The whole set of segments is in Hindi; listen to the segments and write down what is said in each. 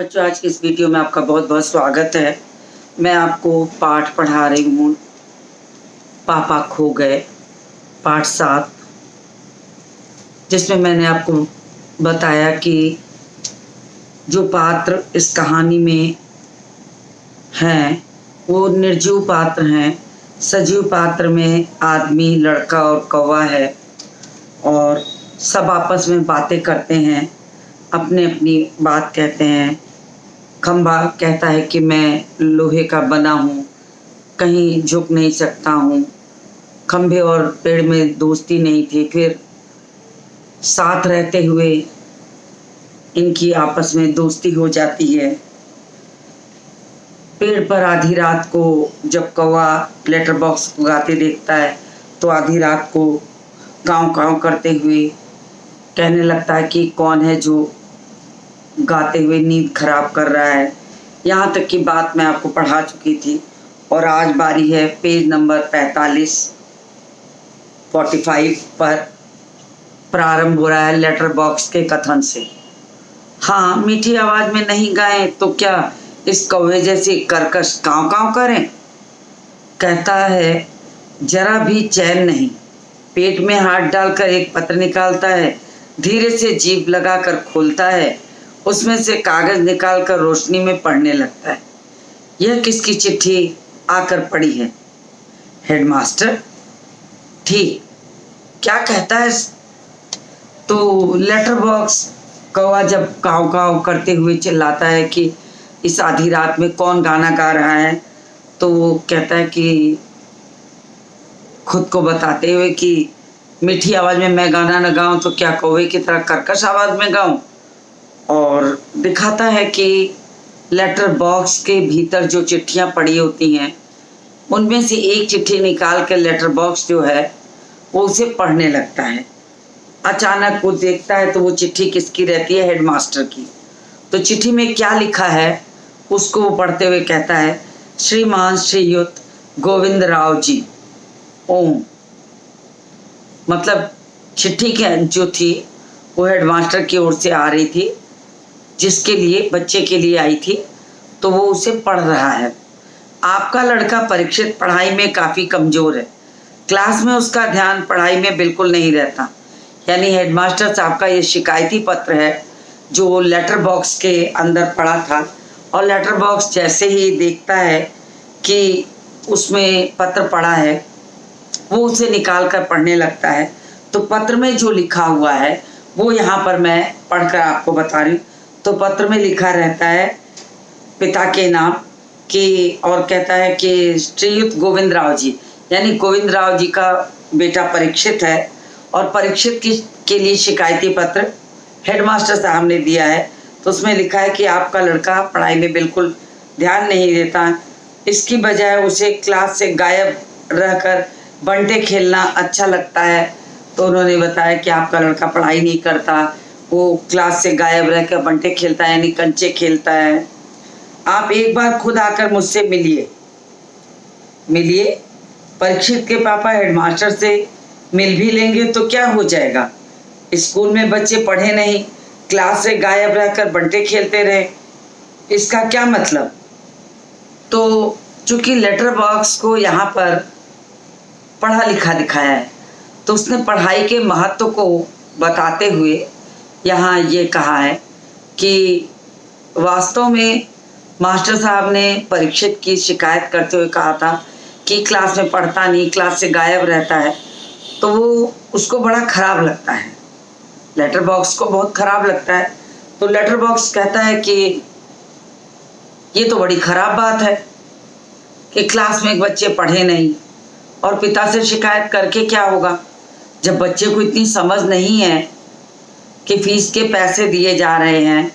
बच्चों, आज की इस वीडियो में आपका बहुत बहुत स्वागत है। मैं आपको पाठ पढ़ा रही हूँ, पापा खो गए, पाठ 7, जिसमें मैंने आपको बताया कि जो पात्र इस कहानी में हैं वो निर्जीव पात्र हैं। सजीव पात्र में आदमी, लड़का और कौवा है और सब आपस में बातें करते हैं, अपने अपनी बात कहते हैं। खंभा कहता है कि मैं लोहे का बना हूँ, कहीं झुक नहीं सकता हूँ। खंभे और पेड़ में दोस्ती नहीं थी, फिर साथ रहते हुए इनकी आपस में दोस्ती हो जाती है। पेड़ पर आधी रात को जब कौवा लेटर बॉक्स को गाते देखता है तो आधी रात को काँव काँव करते हुए कहने लगता है कि कौन है जो गाते हुए नींद खराब कर रहा है। यहाँ तक की बात मैं आपको पढ़ा चुकी थी और आज बारी है पेज नंबर 45 पर प्रारंभ हो रहा है लेटर बॉक्स के कथन से। हाँ, मीठी आवाज में नहीं गाएं तो क्या इस कौवे जैसे कर्कश काँव काँव करें। कहता है जरा भी चैन नहीं, पेट में हाथ डालकर एक पत्र निकालता है, धीरे से जीभ लगाकर खोलता है, उसमें से कागज निकालकर रोशनी में पढ़ने लगता है। यह किसकी चिट्ठी आकर पड़ी है? हेडमास्टर। ठीक, क्या कहता है? तो लेटर बॉक्स कौवा जब काव काव करते हुए चिल्लाता है कि इस आधी रात में कौन गाना गा रहा है, तो वो कहता है कि खुद को बताते हुए कि मीठी आवाज में मैं गाना न गाऊं तो क्या कौवे की तरह कर्कश आवाज में गाऊं। और दिखाता है कि लेटर बॉक्स के भीतर जो चिट्ठियां पड़ी होती हैं उनमें से एक चिट्ठी निकाल कर लेटर बॉक्स जो है वो उसे पढ़ने लगता है। अचानक वो देखता है तो वो चिट्ठी किसकी रहती है? हेडमास्टर की। तो चिट्ठी में क्या लिखा है उसको वो पढ़ते हुए कहता है, श्रीमान श्रीयुत गोविंद राव जी, ओम। मतलब चिट्ठी क्या जो थी वो हेडमास्टर की ओर से आ रही थी, जिसके लिए बच्चे के लिए आई थी, तो वो उसे पढ़ रहा है। आपका लड़का परीक्षित पढ़ाई में काफ़ी कमज़ोर है, क्लास में उसका ध्यान पढ़ाई में बिल्कुल नहीं रहता। यानी हेडमास्टर साहब का ये शिकायती पत्र है जो लेटर बॉक्स के अंदर पड़ा था। और लेटर बॉक्स जैसे ही देखता है कि उसमें पत्र पड़ा है वो उसे निकाल कर पढ़ने लगता है। तो पत्र में जो लिखा हुआ है वो यहाँ पर मैं पढ़कर आपको बता रही हूँ। तो पत्र में लिखा रहता है पिता के नाम की, और कहता है कि श्रीयुत गोविंद राव जी, यानी गोविंद राव जी का बेटा परीक्षित है और परीक्षित के लिए शिकायती पत्र हेडमास्टर साहब ने दिया है। तो उसमें लिखा है कि आपका लड़का पढ़ाई में बिल्कुल ध्यान नहीं देता, इसकी बजाय उसे क्लास से गायब रहकर बंटे खेलना अच्छा लगता है। तो उन्होंने बताया कि आपका लड़का पढ़ाई नहीं करता, वो क्लास से गायब रहकर बंटे खेलता है, यानी कंचे खेलता है। आप एक बार खुद आकर मुझसे मिलिए। परीक्षित के पापा हेडमास्टर से मिल भी लेंगे तो क्या हो जाएगा? स्कूल में बच्चे पढ़े नहीं, क्लास से गायब रहकर बंटे खेलते रहे, इसका क्या मतलब? तो चूंकि लेटर बॉक्स को यहाँ पर पढ़ा लिखा दिखाया है तो उसने पढ़ाई के महत्व को बताते हुए यहाँ ये कहा है कि वास्तव में मास्टर साहब ने परीक्षित की शिकायत करते हुए कहा था कि क्लास में पढ़ता नहीं, क्लास से गायब रहता है। तो वो उसको बड़ा खराब लगता है, लेटर बॉक्स को बहुत खराब लगता है। तो लेटर बॉक्स कहता है कि ये तो बड़ी खराब बात है कि क्लास में बच्चे पढ़े नहीं, और पिता से शिकायत करके क्या होगा जब बच्चे को इतनी समझ नहीं है कि फीस के पैसे दिए जा रहे हैं,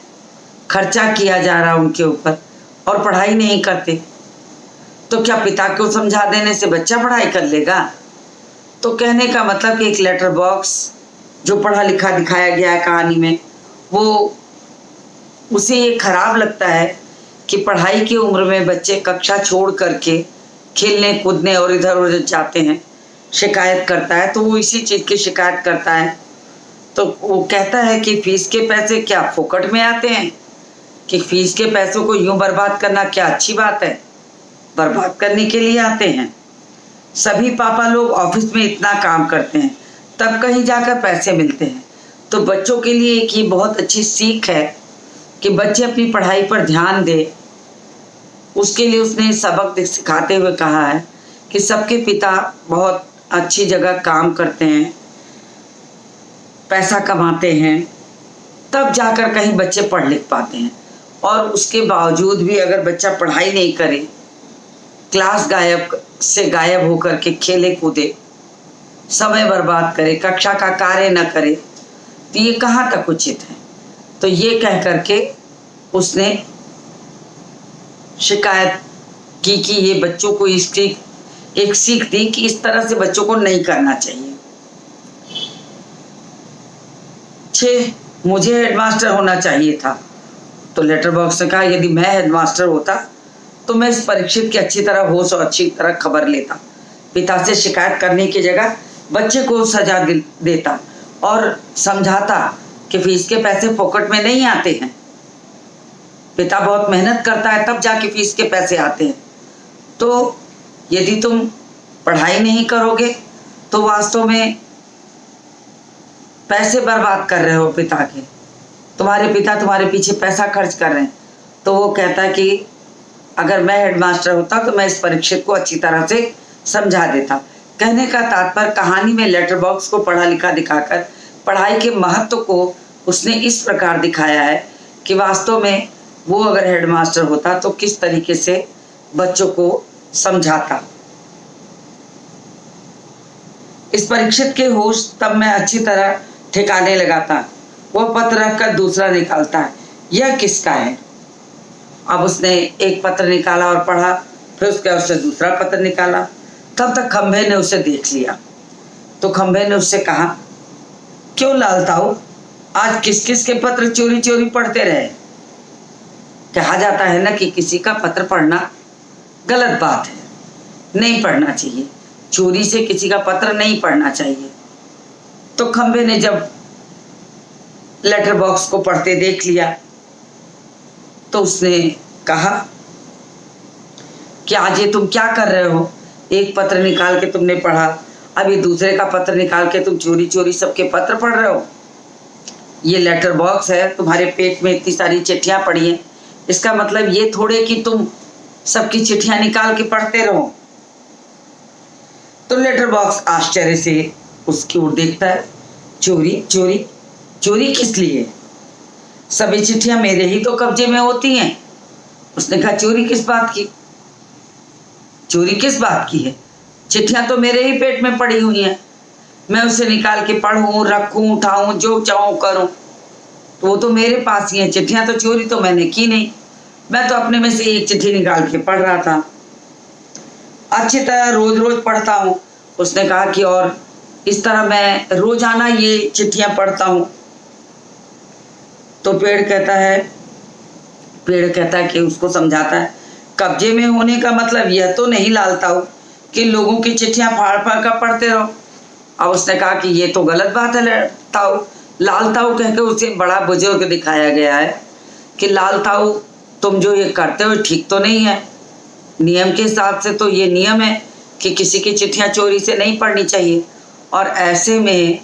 खर्चा किया जा रहा है उनके ऊपर, और पढ़ाई नहीं करते। तो क्या पिता को समझा देने से बच्चा पढ़ाई कर लेगा? तो कहने का मतलब कि एक लेटर बॉक्स जो पढ़ा लिखा दिखाया गया है कहानी में, वो उसे ये खराब लगता है कि पढ़ाई की उम्र में बच्चे कक्षा छोड़ करके खेलने कूदने और इधर उधर जाते हैं। शिकायत करता है तो वो इसी चीज़ की शिकायत करता है। तो वो कहता है कि फीस के पैसे क्या फोकट में आते हैं? कि फीस के पैसों को यूं बर्बाद करना क्या अच्छी बात है? बर्बाद करने के लिए आते हैं। सभी पापा लोग ऑफिस में इतना काम करते हैं, तब कहीं जाकर पैसे मिलते हैं। तो बच्चों के लिए एक ये बहुत अच्छी सीख है कि बच्चे अपनी पढ़ाई पर ध्यान दें। उसके लिए उसने सबक सिखाते हुए कहा है कि सबके पिता बहुत अच्छी जगह काम करते हैं, पैसा कमाते हैं, तब जाकर कहीं बच्चे पढ़ लिख पाते हैं। और उसके बावजूद भी अगर बच्चा पढ़ाई नहीं करे, क्लास गायब होकर के खेले कूदे, समय बर्बाद करे, कक्षा का कार्य न करे, तो ये कहाँ तक उचित है? तो ये कह करके उसने शिकायत की कि ये बच्चों को इसकी एक सीख दी कि इस तरह से बच्चों को नहीं करना चाहिए। 6, मुझे हेडमास्टर होना चाहिए था। तो लेटर बॉक्स ने कहा यदि मैं हेडमास्टर होता तो मैं इस परीक्षित की अच्छी तरह होश और अच्छी तरह खबर लेता। पिता से शिकायत करने की जगह बच्चे को सजा देता और समझाता कि फीस के पैसे पॉकेट में नहीं आते हैं। पिता बहुत मेहनत करता है तब जाके फीस के पैसे आते हैं। तो यदि तुम पढ़ाई नहीं करोगे तो वास्तव में पैसे बर्बाद कर रहे हो पिता के। तुम्हारे पिता तुम्हारे पीछे पैसा खर्च कर रहे हैं। तो वो कहता है कि अगर मैं हेडमास्टर होता तो मैं इस परीक्षित को अच्छी तरह से समझा देता। कहने का तात्पर्य कहानी में लेटर बॉक्स को पढ़ा लिखा दिखाकर पढ़ाई के महत्व को उसने इस प्रकार दिखाया है कि वास्तव में वो अगर हेडमास्टर होता तो किस तरीके से बच्चों को समझाता। इस परीक्षित के होश तब मैं अच्छी तरह ठिकाने लगाता। वह पत्र रखकर दूसरा निकालता है, यह किसका है? अब उसने एक पत्र निकाला और पढ़ा, फिर उसके उससे दूसरा पत्र निकाला। तब तक खंभे ने उसे देख लिया। तो खंभे ने उससे कहा, क्यों लालताऊ, आज किस किस के पत्र चोरी चोरी पढ़ते रहे? कहा जाता है ना कि किसी का पत्र पढ़ना गलत बात है, नहीं पढ़ना चाहिए। चोरी से किसी का पत्र नहीं पढ़ना चाहिए। तो खंभे ने जब लेटर बॉक्स को पढ़ते देख लिया तो उसने कहा कि आज ये तुम क्या कर रहे हो? एक पत्र निकाल के तुमने पढ़ा, अभी दूसरे का पत्र निकाल के तुम चोरी चोरी सबके पत्र पढ़ रहे हो। ये लेटर बॉक्स है, तुम्हारे पेट में इतनी सारी चिट्ठियां पड़ी हैं, इसका मतलब ये थोड़े कि तुम सबकी चिट्ठियां निकाल के पढ़ते रहो। तो लेटर बॉक्स आश्चर्य से उसकी ओर देखता है। चोरी चोरी चोरी किस लिए? सभी चिट्ठियां मेरे ही तो कब्जे में होती हैं। उसने कहा, चोरी किस बात की? चोरी किस बात की है? चिट्ठियां तो मेरे ही पेट में पड़ी हुई हैं, मैं उसे निकाल के पढ़ूं, रखूं, उठाऊं, जो चाहूं करूं, तो वो तो मेरे पास ही है। चिट्ठियां तो चोरी तो मैंने की नहीं, मैं तो अपने में से एक चिट्ठी निकाल के पढ़ रहा था, अच्छी तरह रोज रोज पढ़ता हूँ। उसने कहा कि और इस तरह मैं रोजाना ये चिट्ठियां पढ़ता हूँ। तो पेड़ कहता है कि उसको समझाता है, कब्जे में होने का मतलब यह तो नहीं लालताऊ कि लोगों की चिट्ठियां फाड़ फाड़ कर पढ़ते रहो। अब उसने कहा कि ये तो गलत बात है ताऊ। लालताऊ कहकर उसे बड़ा बुजुर्ग दिखाया गया है कि लालताऊ तुम जो ये करते हो ठीक तो नहीं है। नियम के हिसाब से तो ये नियम है कि किसी की चिट्ठियां चोरी से नहीं पढ़नी चाहिए, और ऐसे में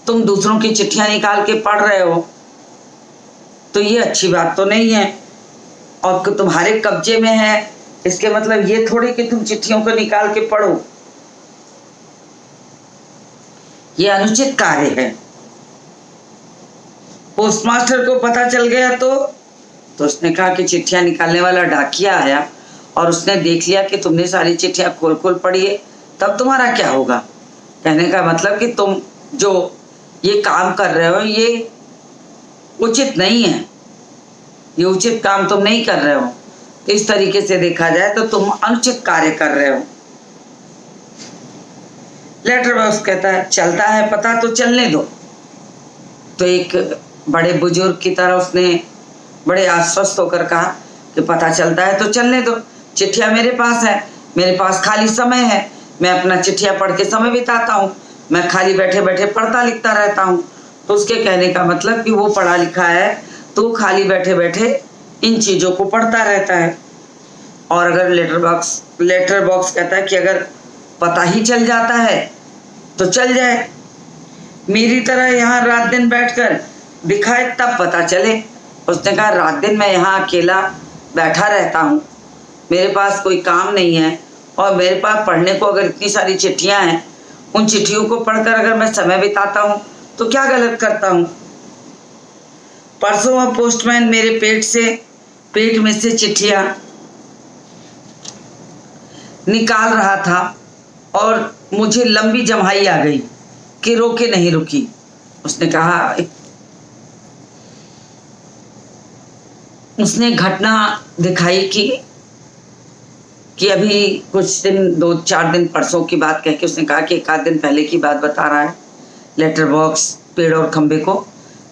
तुम दूसरों की चिट्ठियां निकाल के पढ़ रहे हो तो ये अच्छी बात तो नहीं है। और तुम्हारे कब्जे में है, इसके मतलब ये थोड़ी कि तुम चिट्ठियों को निकाल के पढ़ो, ये अनुचित कार्य है। पोस्टमास्टर को पता चल गया तो उसने कहा कि चिट्ठियां निकालने वाला डाकिया आया और उसने देख लिया कि तुमने सारी चिट्ठियां खोल खोल पढ़ी है, तब तुम्हारा क्या होगा? कहने का मतलब कि तुम जो ये काम कर रहे हो ये उचित नहीं है, ये उचित काम तुम नहीं कर रहे हो। तो इस तरीके से देखा जाए तो तुम अनुचित कार्य कर रहे हो। लेटर बॉक्स कहता है, चलता है पता तो चलने दो। तो एक बड़े बुजुर्ग की तरह उसने बड़े आश्वस्त होकर कहा कि पता चलता है तो चलने दो, चिट्ठियां मेरे पास है, मेरे पास खाली समय है, मैं अपना चिट्ठियां पढ़ के समय बिताता हूँ, मैं खाली बैठे बैठे पढ़ता लिखता रहता हूँ। तो उसके कहने का मतलब कि वो पढ़ा लिखा है तो खाली बैठे बैठे इन चीज़ों को पढ़ता रहता है। और अगर लेटर बॉक्स कहता है कि अगर पता ही चल जाता है तो चल जाए, मेरी तरह यहाँ रात दिन बैठकर दिखाए तब पता चले। उसने कहा रात दिन मैं यहाँ अकेला बैठा रहता हूँ, मेरे पास कोई काम नहीं है और मेरे पास पढ़ने को अगर इतनी सारी चिट्ठियाँ हैं, उन चिट्ठियों को पढ़कर अगर मैं समय बिताता हूँ तो क्या गलत करता हूँ। परसों वह पोस्टमैन मेरे पेट में से चिट्ठियाँ निकाल रहा था और मुझे लंबी जम्हाई आ गई कि रोके नहीं रुकी। उसने कहा, उसने घटना दिखाई कि अभी कुछ दिन 2-4 दिन परसों की बात कह के उसने कहा कि 1 आध दिन पहले की बात बता रहा है लेटर बॉक्स पेड़ और खंबे को,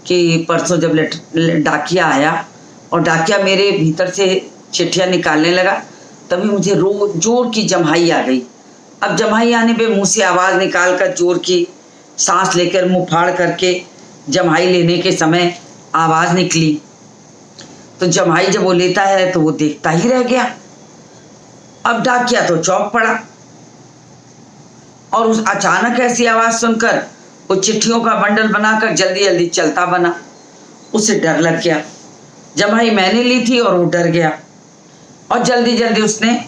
कि परसों जब डाकिया आया और डाकिया मेरे भीतर से चिट्ठियाँ निकालने लगा, तभी मुझे जोर की जम्हाई आ गई। अब जम्हाई आने पे मुंह से आवाज़ निकाल कर जोर की सांस लेकर मुंह फाड़ करके जम्हाई लेने के समय आवाज़ निकली, तो जम्हाई जब वो लेता है तो वो देखता ही रह गया। अब डाकिया तो चौंक पड़ा और उस अचानक ऐसी आवाज़ सुनकर वो चिट्ठियों का बंडल बनाकर जल्दी जल्दी चलता बना। उसे डर लग गया, जम्हाई मैंने ली थी और वो डर गया और जल्दी जल्दी उसने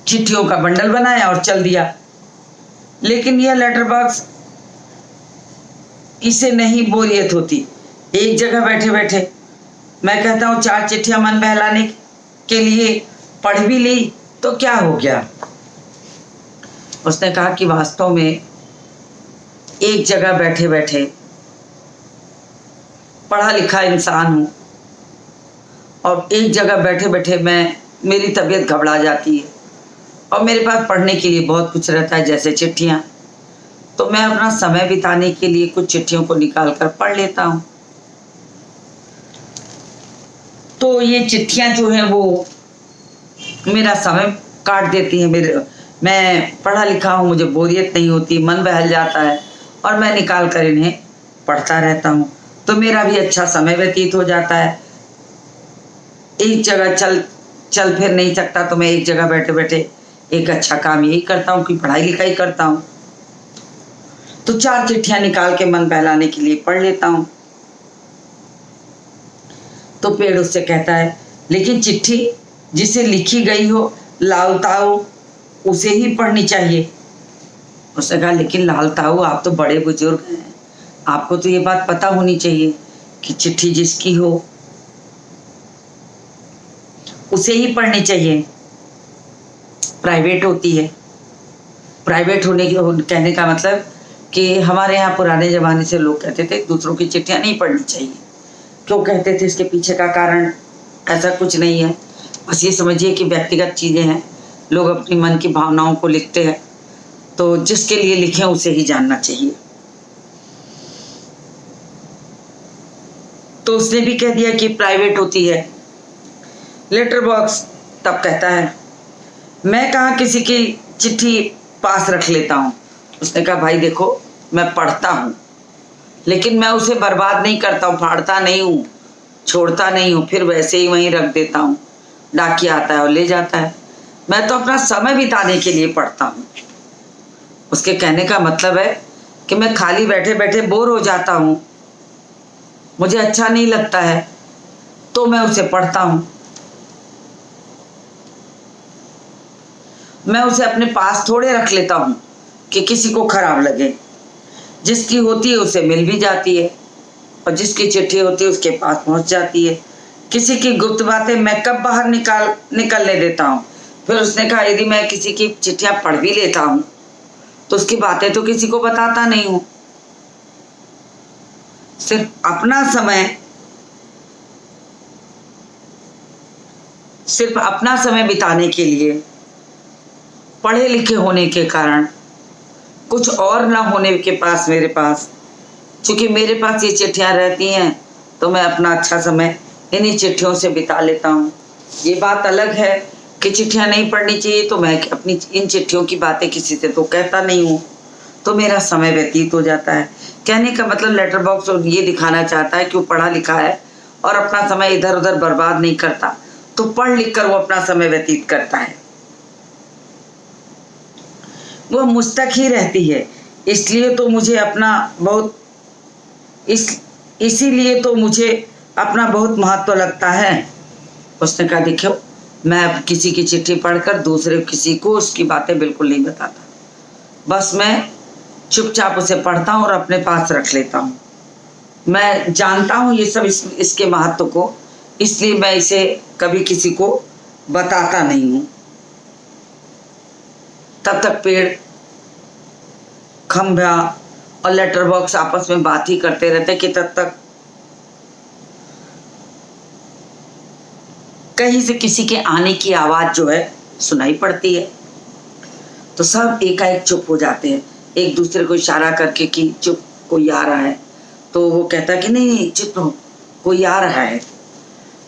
चिट्ठियों का बंडल बनाया और चल दिया। लेकिन यह लेटर बॉक्स, इसे नहीं बोरियत होती। एक जगह बैठे बैठे मैं कहता हूँ 4 चिट्ठियां मन बहलाने के लिए पढ़ भी ली तो क्या हो गया। उसने कहा कि वास्तव में एक जगह बैठे बैठे पढ़ा लिखा इंसान हूँ और एक जगह बैठे बैठे मेरी तबीयत घबरा जाती है और मेरे पास पढ़ने के लिए बहुत कुछ रहता है, जैसे चिट्ठियाँ। तो मैं अपना समय बिताने के लिए कुछ चिट्ठियों को निकाल कर पढ़ लेता हूँ। तो ये चिट्ठियाँ जो हैं वो मेरा समय काट देती हैं। मैं पढ़ा लिखा हूँ, मुझे बोरियत नहीं होती, मन बहल जाता है और मैं निकाल कर इन्हें पढ़ता रहता हूँ, तो मेरा भी अच्छा समय व्यतीत हो जाता है। एक जगह चल फिर नहीं सकता तो मैं एक जगह बैठे बैठे एक अच्छा काम यही करता हूँ कि पढ़ाई लिखाई करता हूँ। तो 4 चिट्ठियाँ निकाल के मन बहलाने के लिए पढ़ लेता हूँ। तो पेड़ उससे कहता है, लेकिन चिट्ठी जिसे लिखी गई हो लाल ताऊ उसे ही पढ़नी चाहिए। उसने कहा, लेकिन लाल ताऊ आप तो बड़े बुजुर्ग हैं, आपको तो ये बात पता होनी चाहिए कि चिट्ठी जिसकी हो उसे ही पढ़नी चाहिए, प्राइवेट होती है। प्राइवेट कहने का मतलब कि हमारे यहाँ पुराने ज़माने से लोग कहते थे दूसरों की चिट्ठियाँ नहीं पढ़नी चाहिए। क्यों कहते थे, इसके पीछे का कारण ऐसा कुछ नहीं है, बस ये समझिए कि व्यक्तिगत चीज़ें हैं, लोग अपनी मन की भावनाओं को लिखते हैं, तो जिसके लिए लिखें उसे ही जानना चाहिए। तो उसने भी कह दिया कि प्राइवेट होती है। लेटर बॉक्स तब कहता है, मैं कहाँ किसी की चिट्ठी पास रख लेता हूँ। उसने कहा, भाई देखो मैं पढ़ता हूँ लेकिन मैं उसे बर्बाद नहीं करता हूँ, फाड़ता नहीं हूँ, छोड़ता नहीं हूँ, फिर वैसे ही वहीं रख देता हूँ। डाकिया आता है और ले जाता है। मैं तो अपना समय बिताने के लिए पढ़ता हूँ। उसके कहने का मतलब है कि मैं खाली बैठे बैठे बोर हो जाता हूँ, मुझे अच्छा नहीं लगता है, तो मैं उसे पढ़ता हूँ। मैं उसे अपने पास थोड़े रख लेता हूँ कि किसी को खराब लगे। जिसकी होती है उसे मिल भी जाती है और जिसकी चिट्ठी होती है उसके पास पहुँच जाती है। किसी की गुप्त बातें मैं कब बाहर निकलने देता हूँ। फिर उसने कहा, यदि मैं किसी की चिट्ठियाँ पढ़ भी लेता हूँ तो उसकी बातें तो किसी को बताता नहीं हूँ। सिर्फ अपना समय बिताने के लिए, पढ़े लिखे होने के कारण, कुछ और ना होने के पास मेरे पास, क्योंकि मेरे पास ये चिट्ठियाँ रहती हैं तो मैं अपना अच्छा समय इन्हीं चिट्ठियों से बिता लेता हूँ। ये बात अलग है कि चिट्ठियाँ नहीं पढ़नी चाहिए, तो मैं अपनी इन चिट्ठियों की बातें किसी से तो कहता नहीं हूँ, तो मेरा समय व्यतीत हो जाता है। कहने का मतलब लेटर बॉक्स ये दिखाना चाहता है कि वो पढ़ा लिखा है और अपना समय इधर उधर बर्बाद नहीं करता, तो पढ़ लिख कर वो अपना समय व्यतीत करता है। वो मुझ तक ही रहती है, इसलिए तो मुझे अपना बहुत इसीलिए तो मुझे अपना बहुत महत्व लगता है। उसने कहा देखो, मैं अब किसी की चिट्ठी पढ़कर दूसरे किसी को उसकी बातें बिल्कुल नहीं बताता, बस मैं चुपचाप उसे पढ़ता हूँ और अपने पास रख लेता हूँ। मैं जानता हूँ ये सब इसके महत्व को, इसलिए मैं इसे कभी किसी को बताता नहीं हूँ। तब तक पेड़, खंभा और लेटर बॉक्स आपस में बात ही करते रहते कि तब तक कहीं से किसी के आने की आवाज जो है सुनाई पड़ती है। तो सब एकाएक चुप हो जाते हैं, एक दूसरे को इशारा करके कि चुप, कोई आ रहा है। तो वो कहता है कि नहीं चुप रहो, कोई आ रहा है।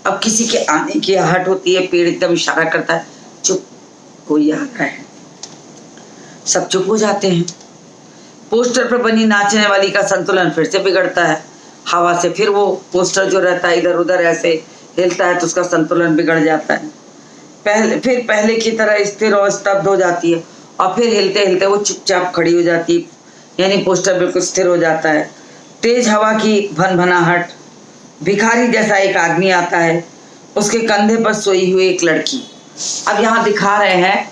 अब किसी के आने की आहट होती है, पेड़ एकदम इशारा करता है चुप, कोई आ रहा है। सब चुप हो जाते हैं। पोस्टर पर बनी नाचने वाली का संतुलन फिर से बिगड़ता है। हवा से फिर वो पोस्टर जो रहता है इधर उधर ऐसे हिलता है तो उसका संतुलन बिगड़ जाता है। पहले की तरह स्थिर और स्तब्ध हो जाती है और फिर हिलते हिलते वो चुपचाप खड़ी हो जाती है, यानी पोस्टर बिल्कुल स्थिर हो जाता है। तेज हवा की भनभनाहट, भिखारी जैसा एक आदमी आता है, उसके कंधे पर सोई हुई एक लड़की। अब यहाँ दिखा रहे हैं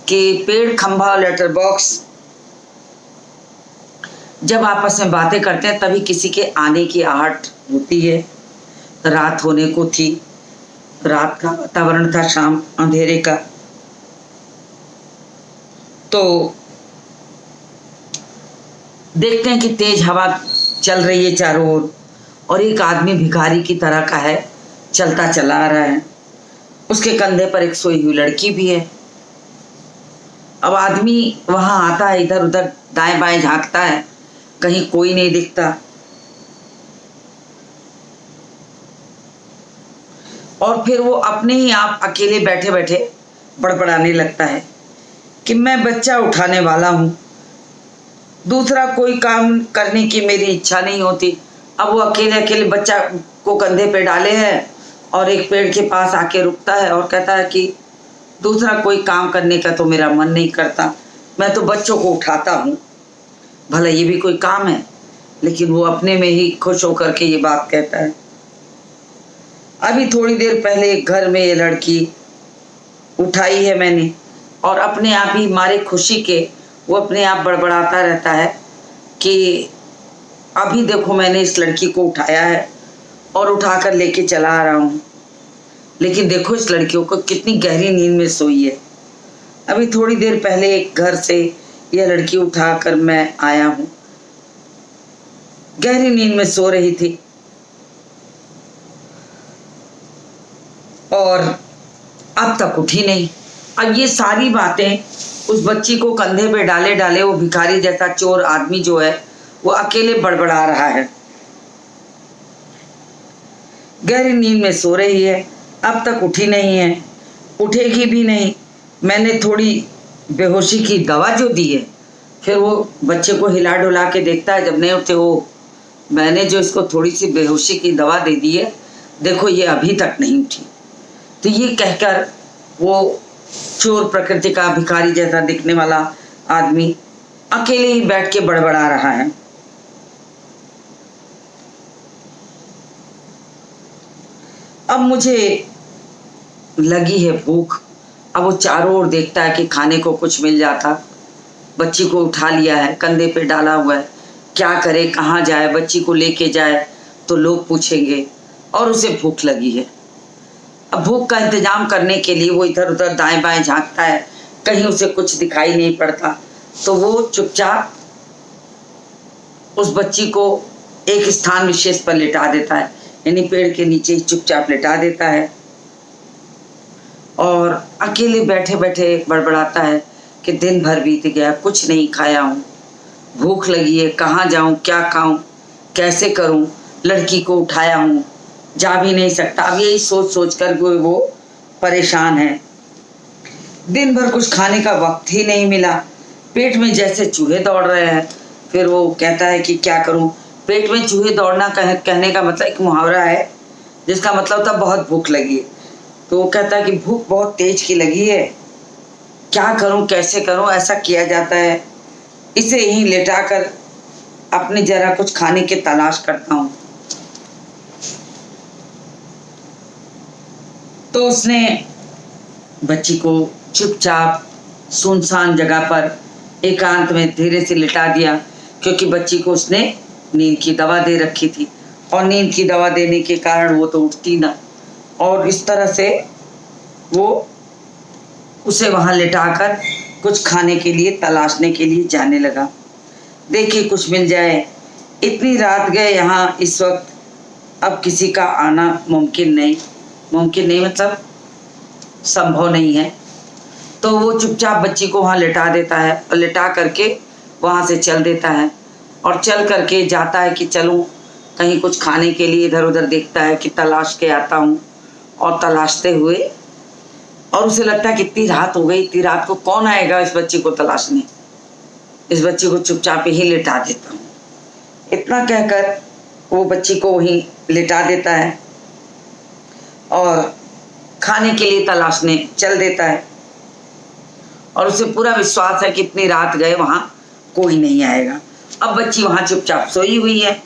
कि पेड़, खंभा और लेटर बॉक्स जब आपस में बातें करते हैं तभी किसी के आने की आहट होती है। रात होने को थी, रात का वातावरण था, शाम अंधेरे का। तो देखते हैं कि तेज हवा चल रही है चारों ओर और एक आदमी भिखारी की तरह का है, चलता चला आ रहा है। उसके कंधे पर एक सोई हुई लड़की भी है। अब आदमी वहां आता है, इधर उधर दाएं बाएं झांकता है, कहीं कोई नहीं दिखता। और फिर वो अपने ही आप अकेले बैठे बैठे बड़बड़ाने लगता है कि मैं बच्चा उठाने वाला हूं, दूसरा कोई काम करने की मेरी इच्छा नहीं होती। अब वो अकेले अकेले बच्चा को कंधे पे डाले है और एक पेड़ के पास आके रुकता है और कहता है कि दूसरा कोई काम करने का तो मेरा मन नहीं करता, मैं तो बच्चों को उठाता हूँ। भला ये भी कोई काम है, लेकिन वो अपने में ही खुश होकर के ये बात कहता है। अभी थोड़ी देर पहले एक घर में ये लड़की उठाई है मैंने, और अपने आप ही मारे खुशी के वो अपने आप बड़बड़ाता रहता है कि अभी देखो मैंने इस लड़की को उठाया है और उठाकर लेके चला आ रहा हूँ, लेकिन देखो इस लड़कियों को कितनी गहरी नींद में सोई है। अभी थोड़ी देर पहले एक घर से यह लड़की उठाकर मैं आया हूँ, गहरी नींद में सो रही थी और अब तक उठी नहीं। अब ये सारी बातें उस बच्ची को कंधे पे डाले डाले वो भिखारी जैसा चोर आदमी जो है वो अकेले बड़बड़ा रहा है। गहरी नींद में सो रही है, अब तक उठी नहीं है, उठेगी भी नहीं। मैंने थोड़ी बेहोशी की दवा जो दी है, फिर वो बच्चे को हिला डुला के देखता है, जब नहीं उठते वो मैंने जो इसको थोड़ी सी बेहोशी की दवा दे दी है, देखो ये अभी तक नहीं उठी। तो ये कहकर वो चोर प्रकृति का भिखारी जैसा दिखने वाला आदमी अकेले ही बैठ के बड़बड़ा रहा है। अब मुझे लगी है भूख। अब वो चारों ओर देखता है कि खाने को कुछ मिल जाता। बच्ची को उठा लिया है, कंधे पे डाला हुआ है, क्या करे, कहाँ जाए, बच्ची को लेके जाए तो लोग पूछेंगे, और उसे भूख लगी है। अब भूख का इंतजाम करने के लिए वो इधर उधर दाएं बाएं झांकता है, कहीं उसे कुछ दिखाई नहीं पड़ता, तो वो चुपचाप उस बच्ची को एक स्थान विशेष पर लिटा देता है, यानी पेड़ के नीचे चुपचाप लिटा देता है और अकेले बैठे बैठे बड़बड़ाता है कि दिन भर बीत गया, कुछ नहीं खाया हूँ, भूख लगी है, कहाँ जाऊँ, क्या खाऊं, कैसे करूं, लड़की को उठाया हूँ, जा भी नहीं सकता। अब यही सोच सोच कर वो परेशान है। दिन भर कुछ खाने का वक्त ही नहीं मिला, पेट में जैसे चूहे दौड़ रहे हैं। फिर वो कहता है कि क्या करूं। पेट में चूहे दौड़ना कहने का मतलब एक मुहावरा है जिसका मतलब था बहुत भूख लगी है। तो वो कहता है कि भूख बहुत तेज की लगी है, क्या करूं कैसे करूं। ऐसा किया जाता है, इसे यहीं लेटाकर अपने जरा कुछ खाने की तलाश करता हूं। तो उसने बच्ची को चुपचाप सुनसान जगह पर एकांत में धीरे से लिटा दिया, क्योंकि बच्ची को उसने नींद की दवा दे रखी थी और नींद की दवा देने के कारण वो तो उठती ना। और इस तरह से वो उसे वहां लिटाकर कुछ खाने के लिए तलाशने के लिए जाने लगा। देखिए कुछ मिल जाए। इतनी रात गए यहाँ, इस वक्त अब किसी का आना मुमकिन नहीं मतलब संभव नहीं है। तो वो चुपचाप बच्ची को वहाँ लिटा देता है और लिटा करके वहाँ से चल देता है और चल करके जाता है कि चलूँ कहीं कुछ खाने के लिए। इधर उधर देखता है कि तलाश के आता हूँ, और तलाशते हुए, और उसे लगता है कि इतनी रात हो गई, इतनी रात को कौन आएगा इस बच्ची को तलाशने, इस बच्ची को चुपचाप ही लिटा देता हूँ। इतना कहकर वो बच्ची को वहीं लिटा देता है और खाने के लिए तलाशने चल देता है। और उसे पूरा विश्वास है कि इतनी रात गए वहां कोई नहीं आएगा। अब बच्ची वहां चुपचाप सोई हुई है।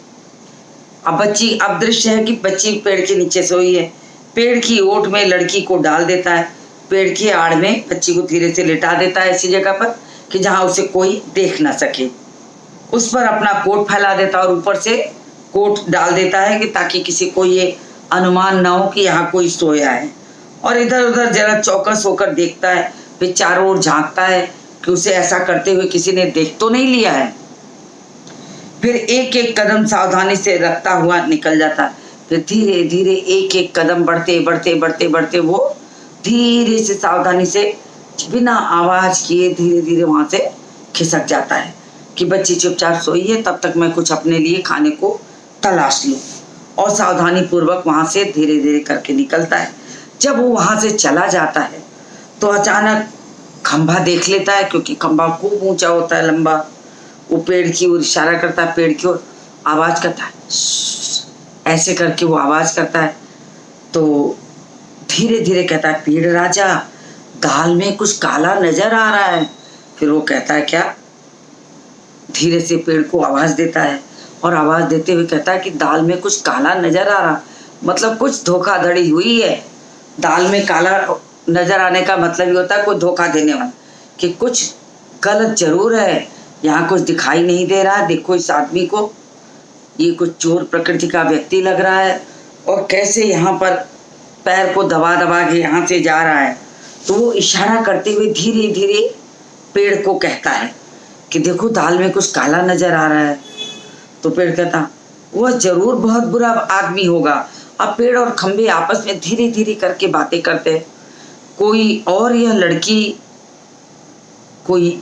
अब दृश्य है कि बच्ची पेड़ के नीचे सोई है। पेड़ की ओट में लड़की को डाल देता है, पेड़ की आड़ में बच्ची को धीरे से लिटा देता है ऐसी जगह पर कि जहां उसे कोई देख ना सके। उस पर अपना कोट फैला देता है और ऊपर से कोट डाल देता है कि ताकि किसी को ये अनुमान ना हो कि यहाँ कोई सोया है। और इधर उधर जरा चौकस होकर देखता है, फिर चारों ओर झांकता है कि उसे ऐसा करते हुए किसी ने देख तो नहीं लिया है। फिर एक एक कदम सावधानी से रखता हुआ निकल जाता है। फिर धीरे धीरे एक एक कदम बढ़ते बढ़ते बढ़ते बढ़ते वो धीरे से सावधानी से बिना आवाज किए धीरे धीरे वहां से खिसक जाता है कि बच्ची चुपचाप सोई है, तब तक मैं कुछ अपने लिए खाने को तलाश लूं। और सावधानी पूर्वक वहां से धीरे धीरे करके निकलता है। जब वो वहां से चला जाता है तो अचानक खंभा देख लेता है, क्योंकि खंभा खूब ऊंचा होता है, लंबा। वो पेड़ की ओर इशारा करता है, पेड़ की ओर आवाज करता है, ऐसे करके वो आवाज करता है। तो धीरे धीरे कहता है, पेड़ राजा, दाल में कुछ काला नजर आ रहा है। फिर वो कहता है, क्या? धीरे से पेड़ को आवाज देता है और आवाज देते हुए कहता है कि दाल में कुछ काला नजर आ रहा, मतलब कुछ धोखाधड़ी हुई है। दाल में काला नजर आने का मतलब ये होता है कोई धोखा देने वाला, कि कुछ गलत जरूर है, यहाँ कुछ दिखाई नहीं दे रहा है। देखो इस आदमी को, ये कुछ चोर प्रकृति का व्यक्ति लग रहा है, और कैसे यहाँ पर पैर को दबा दबा के यहाँ से जा रहा है। तो वो इशारा करते हुए धीरे धीरे पेड़ को कहता है कि देखो दाल में कुछ काला नजर आ रहा है। तो पेड़ कहता, वह जरूर बहुत बुरा आदमी होगा। अब पेड़ और खंबे आपस में धीरे धीरे करके बातें करते हैं। कोई और यह लड़की, कोई,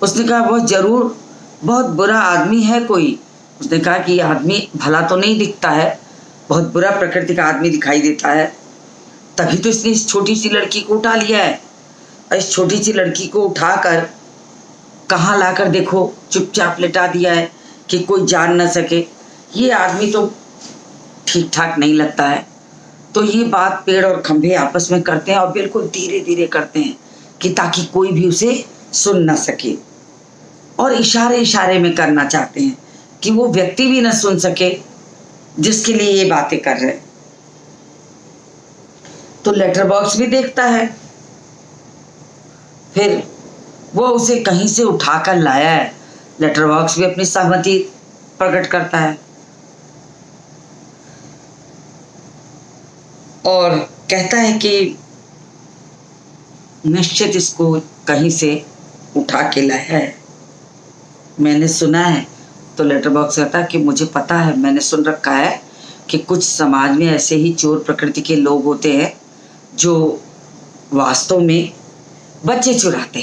उसने कहा वह जरूर बहुत बुरा आदमी है कोई। उसने कहा कि यह आदमी भला तो नहीं दिखता है, बहुत बुरा प्रकृति का आदमी दिखाई देता है, तभी तो इसने इस छोटी सी लड़की को उठा लिया है। और इस छोटी सी लड़की को उठाकर कहाँ लाकर देखो चुपचाप लिटा दिया है कि कोई जान न सके। ये आदमी तो ठीक ठाक नहीं लगता है। तो ये बात पेड़ और खंभे आपस में करते हैं और बिल्कुल धीरे धीरे करते हैं कि ताकि कोई भी उसे सुन न सके, और इशारे इशारे में करना चाहते हैं कि वो व्यक्ति भी न सुन सके जिसके लिए ये बातें कर रहे हैं। तो लेटर बॉक्स भी देखता है, फिर वो उसे कहीं से उठाकर लाया है। लेटर बॉक्स भी अपनी सहमति प्रकट करता है और कहता है कि निश्चित इसको कहीं से उठा के लाया है, मैंने सुना है। तो लेटर बॉक्स कहता है कि मुझे पता है, मैंने सुन रखा है कि कुछ समाज में ऐसे ही चोर प्रकृति के लोग होते हैं जो वास्तव में बच्चे चुराते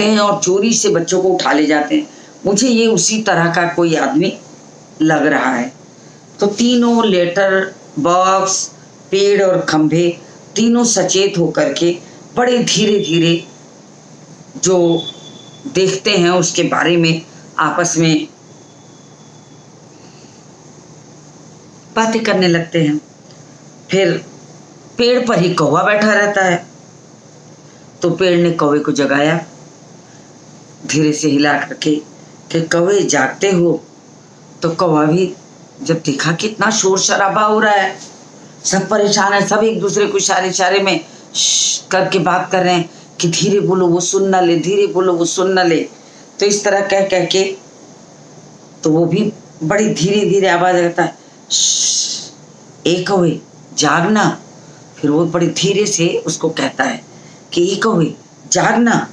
हैं और चोरी से बच्चों को उठा ले जाते हैं। मुझे ये उसी तरह का कोई आदमी लग रहा है। तो तीनों लेटर बॉक्स, पेड़ और खंभे तीनों सचेत होकर के बड़े धीरे धीरे जो देखते हैं उसके बारे में आपस में बातें करने लगते हैं। फिर पेड़ पर ही कौवा बैठा रहता है, तो पेड़ ने कौवे को जगाया धीरे से हिला करके कि कौवे जागते हो। तो कौवा भी जब देखा कि इतना शोर शराबा हो रहा है, सब परेशान है, सब एक दूसरे को इशारे इशारे में करके बात कर रहे हैं कि धीरे बोलो वो सुन ना ले, धीरे बोलो वो सुन ना ले। तो इस तरह कह कह के तो वो भी बड़ी धीरे धीरे आवाज करता है, ए कौवे जागना। फिर वो बड़ी धीरे से उसको कहता है कि ए कौवे जागना,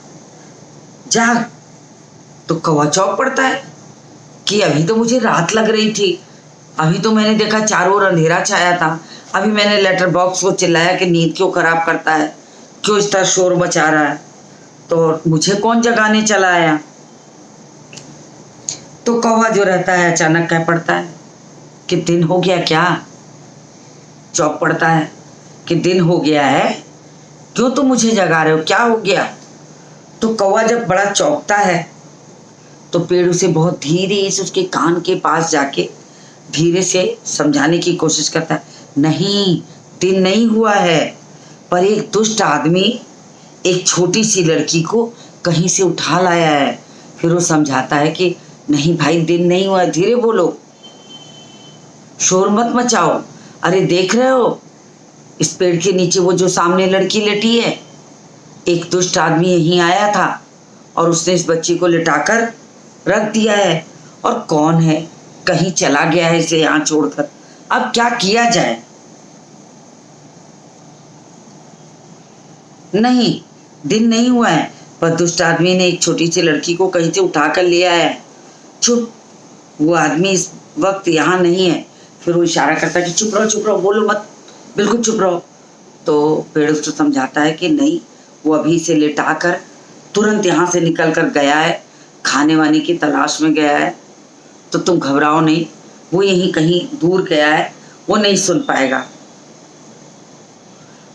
जाग। तो कौवा चौंक पड़ता है कि अभी तो मुझे रात लग रही थी, अभी तो मैंने देखा चारों ओर अंधेरा छाया था, अभी मैंने लेटर बॉक्स को चिल्लाया कि नींद क्यों खराब करता है, क्यों इस तरह शोर मचा रहा है, तो मुझे कौन जगाने चला आया। तो कौवा जो रहता है अचानक कह पड़ता है कि दिन हो गया क्या। चौंक पड़ता है कि दिन हो गया है, क्यों तुम मुझे जगा रहे हो, क्या हो गया। तो कौवा जब बड़ा चौंकता है तो पेड़ उसे बहुत धीरे से उसके कान के पास जाके धीरे से समझाने की कोशिश करता है, नहीं दिन नहीं हुआ है, पर एक दुष्ट आदमी एक छोटी सी लड़की को कहीं से उठा लाया है। फिर वो समझाता है कि नहीं भाई दिन नहीं हुआ है, धीरे बोलो, शोर मत मचाओ, अरे देख रहे हो इस पेड़ के नीचे वो जो सामने लड़की लेटी है, एक दुष्ट आदमी यहीं आया था और उसने इस बच्ची को लिटाकर रख दिया है, और कौन है, कहीं चला गया है इसे यहाँ छोड़कर, अब क्या किया जाए। नहीं दिन नहीं हुआ है, पर दुष्ट आदमी ने एक छोटी सी लड़की को कहीं से उठा कर ले आया है, चुप, वो आदमी इस वक्त यहाँ नहीं है। फिर वो इशारा करता है कि चुप रहो बोलो मत, बिल्कुल चुप रहो। तो पेड़ उसको समझाता है कि नहीं वो अभी से लेटा कर तुरंत यहाँ से निकल कर गया है, खाने वाने की तलाश में गया है, तो तुम घबराओ नहीं, वो यहीं कहीं दूर गया है, वो नहीं सुन पाएगा,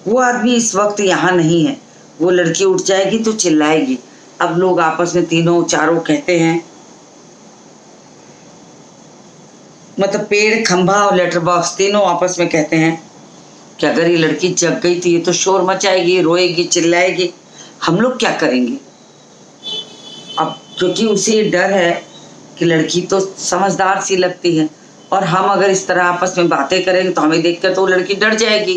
वो आदमी इस वक्त यहाँ नहीं है, वो लड़की उठ जाएगी तो चिल्लाएगी। अब लोग आपस में तीनों चारों कहते हैं, मतलब पेड़, खंभा और लेटर बॉक्स तीनों आपस में कहते हैं कि अगर ये लड़की जग गई तो ये तो शोर मचाएगी, रोएगी, चिल्लाएगी, हम लोग क्या करेंगे। अब क्योंकि उसे डर है कि लड़की तो समझदार सी लगती है, और हम अगर इस तरह आपस में बातें करेंगे तो हमें देखकर तो वो लड़की डर जाएगी,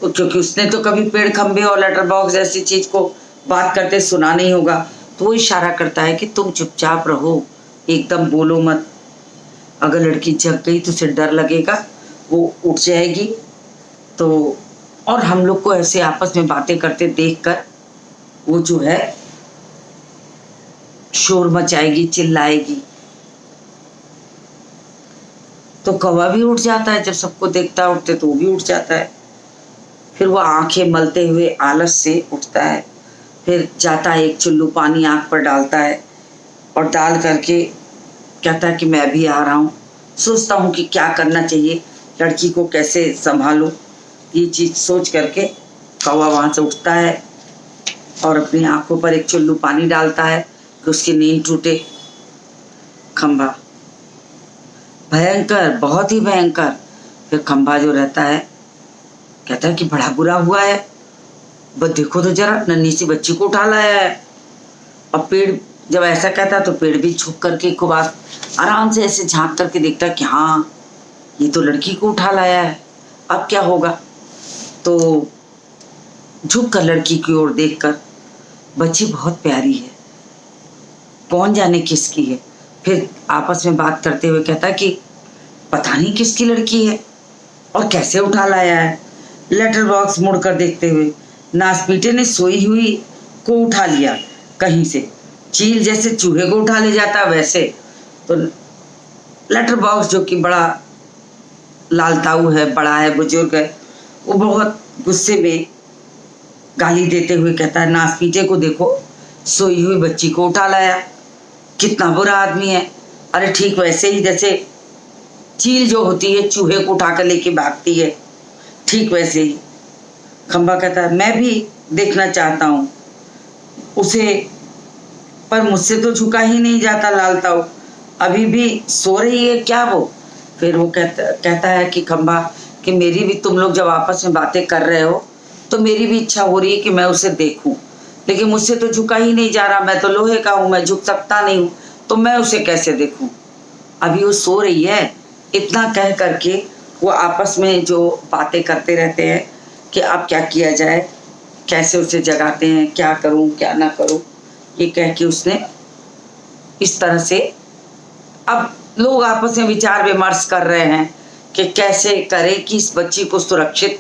क्योंकि उसने तो कभी पेड़, खंभे और लेटर बॉक्स जैसी चीज को बात करते सुना नहीं होगा। तो वो इशारा करता है कि तुम चुपचाप रहो, एकदम बोलो मत, अगर लड़की जग गई तो उसे डर लगेगा, वो उठ जाएगी, तो और हम लोग को ऐसे आपस में बातें करते देखकर वो जो है शोर मचाएगी, चिल्लाएगी। तो कौवा भी उठ जाता है, जब सबको देखता है उठते तो वो भी उठ जाता है। फिर वो आंखें मलते हुए आलस से उठता है, फिर जाता है एक चुल्लू पानी आंख पर डालता है और डाल करके कहता है कि मैं भी आ रहा हूँ, सोचता हूँ कि क्या करना चाहिए, लड़की को कैसे संभालूं। ये चीज़ सोच करके कौवा वहाँ से उठता है और अपनी आंखों पर एक चुल्लू पानी डालता है कि उसकी नींद टूटे। खंभा भयंकर, बहुत ही भयंकर। फिर खंभा जो रहता है कहता है कि बड़ा बुरा हुआ है, बस देखो तो जरा, नन्ही सी बच्ची को उठा लाया है। और पेड़ जब ऐसा कहता है तो पेड़ भी झुक करके खूब आराम से ऐसे झांक करके देखता है कि हाँ ये तो लड़की को उठा लाया है, अब क्या होगा। तो झुक कर लड़की की ओर देखकर, बच्ची बहुत प्यारी है, कौन जाने किसकी है। फिर आपस में बात करते हुए कहता कि पता नहीं किसकी लड़की है और कैसे उठा लाया है। लेटर बॉक्स मुड़कर देखते हुए नासपीटे ने सोई हुई को उठा लिया कहीं से, चील जैसे चूहे को उठा ले जाता वैसे। तो लेटर बॉक्स जो कि बड़ा लालताऊ है, बड़ा है, बुजुर्ग है, वो बहुत गुस्से में गाली देते हुए कहता है, नासपीटे को देखो, सोई हुई बच्ची को उठा लाया, कितना बुरा आदमी है। अरे ठीक वैसे ही जैसे चील जो होती है चूहे को उठाकर लेके भागती है, ठीक वैसे ही। खंभा कहता है मैं भी देखना चाहता हूँ उसे, पर मुझसे तो झुका ही नहीं जाता लालताऊ, अभी भी सो रही है क्या वो। फिर वो कहता है कि खंबा कि मेरी भी, तुम लोग जब आपस में बातें कर रहे हो तो मेरी भी इच्छा हो रही है कि मैं उसे देखूं, लेकिन मुझसे तो झुका ही नहीं जा रहा, मैं तो लोहे का हूं, मैं झुक सकता नहीं हूं, तो मैं उसे कैसे देखूं। अभी वो सो रही है। इतना कह करके वो आपस में जो बातें करते रहते हैं कि अब क्या किया जाए, कैसे उसे जगाते हैं, क्या करूं क्या ना करूं, ये कह के उसने इस तरह से, अब लोग आपस में विचार विमर्श कर रहे हैं कि कैसे करें कि इस बच्ची को सुरक्षित,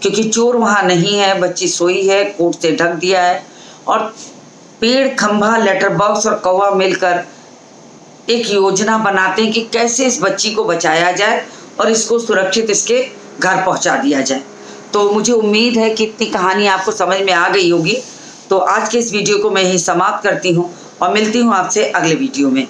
क्योंकि चोर वहां नहीं है, बच्ची सोई है, कोट से ढक दिया है, और पेड़, खंभा, लेटर बॉक्स और कौवा मिलकर एक योजना बनाते हैं कि कैसे इस बच्ची को बचाया जाए और इसको सुरक्षित इसके घर पहुंचा दिया जाए। तो मुझे उम्मीद है कि इतनी कहानी आपको समझ में आ गई होगी। तो आज के इस वीडियो को मैं यहीं समाप्त करती हूँ और मिलती हूँ आपसे अगले वीडियो में।